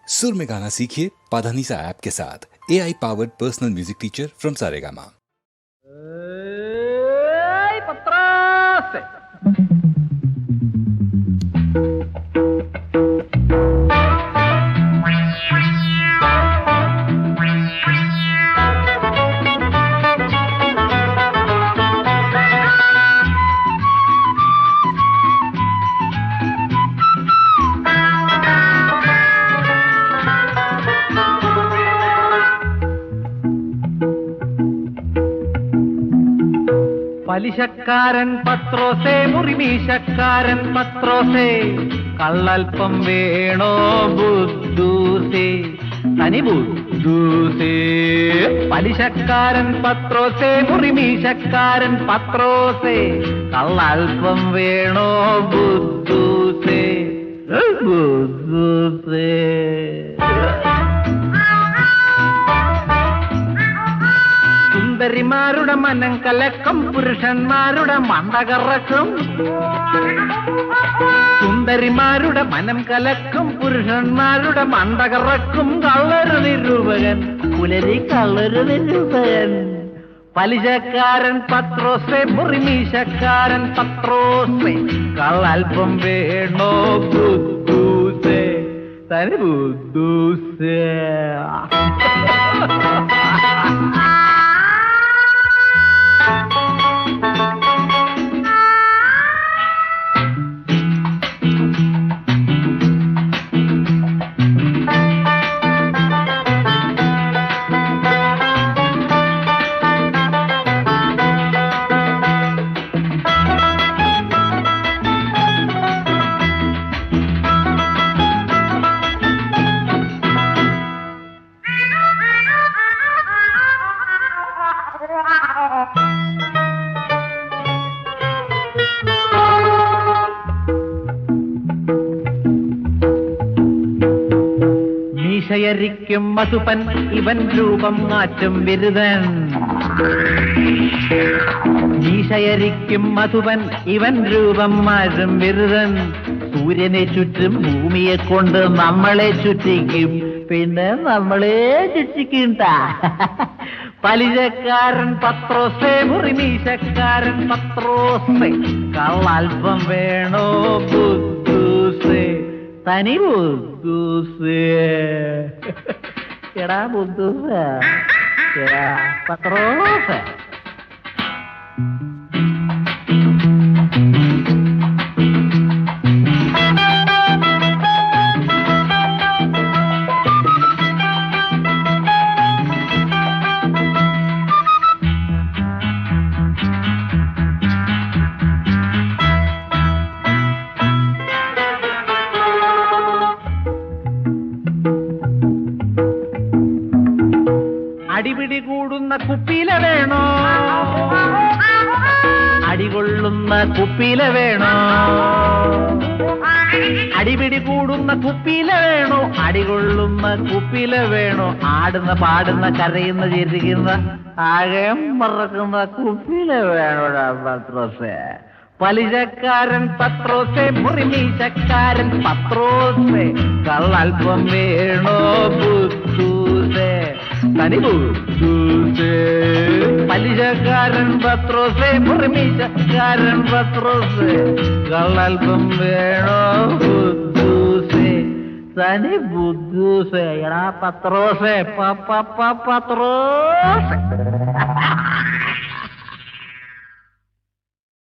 सुर में गाना सीखिए पाधानीसा ऐप के साथ। AI powered personal music teacher from Saregama. പലിശക്കാരൻ പത്രോസേ, മുറിമീശക്കാരൻ പത്രോസേ, കള്ളൽപ്പം വേണോ ബുദ്ധൂസേ, തനി ബുദ്ധൂസേ. പലിശക്കാരൻ പത്രോസേ, മുറിമീശക്കാരൻ പത്രോസേ, കള്ളൽപ്പം വേണോ ബുദ്ധൂസേ, ബുദ്ധൂസേ. സുന്ദരിമാരുടെ മനം കലക്കം, പുരുഷന്മാരുടെ മണ്ടകറക്കും. സുന്ദരിമാരുടെ മനം കലക്കും, പുരുഷന്മാരുടെ മണ്ടകറക്കും. കള്ളൊരു നിരൂപകൻ, പുലരി കള്ളൊരു നിരൂപകൻ. പലിശക്കാരൻ പത്രോസേ, മുറിമീശക്കാരൻ പത്രോസേ, കള്ളൽപ്പം വേണോ ബുദ്ധൂസേ, തനി ബുദ്ധൂസേ. മീശയരിക്കും മധുപൻ, ഇവൻ രൂപം മാറ്റും ബിരുദൻ. മീശയരിക്കും മധുപൻ, ഇവൻ രൂപം മാറ്റും ബിരുദൻ. സൂര്യനെ ചുറ്റും ഭൂമിയെ കൊണ്ട് നമ്മളെ ചുറ്റിക്കും, പിന്നെ നമ്മളെ ചുറ്റിക്കും. പലിശക്കാരൻ പത്രോസേ, മുറിമീശക്കാരൻ പത്രോസേ, കള്ളൽപ്പം വേണോ ബുദ്ധൂസേ, തനി ബുദ്ധൂസേ. എടാ ബുദ്ധൂസേ, എടാ പത്രോസേ. അടിപിടി കൂടുന്ന കുപ്പിയില വേണോ, അടികൊള്ളുന്ന കുപ്പിയില വേണോ. അടിപിടി കൂടുന്ന കുപ്പിയില വേണോ, അടികൊള്ളുന്ന കുപ്പിയില വേണോ. ആടുന്ന പാടുന്ന കരയുന്ന ചിരിക്കുന്ന ആകെ മറക്കുന്ന കുപ്പിയില വേണോടാ പത്രോസേ. പലിശക്കാരൻ പത്രോസേ, മുറിമീശക്കാരൻ പത്രോസേ, കള്ളൽപ്പം വേണോ ബുദ്ധൂസേ, തനി ബുദ്ധൂസേ. പലിശക്കാരൻ പത്രോസേ, മുറിമീശക്കാരൻ പത്രോസേ, കള്ളൽപ്പം വേണോ ബുദ്ധൂസേ, തനി ബുദ്ധൂസേ. എടാ പത്രോസേ, പത്രോസേ.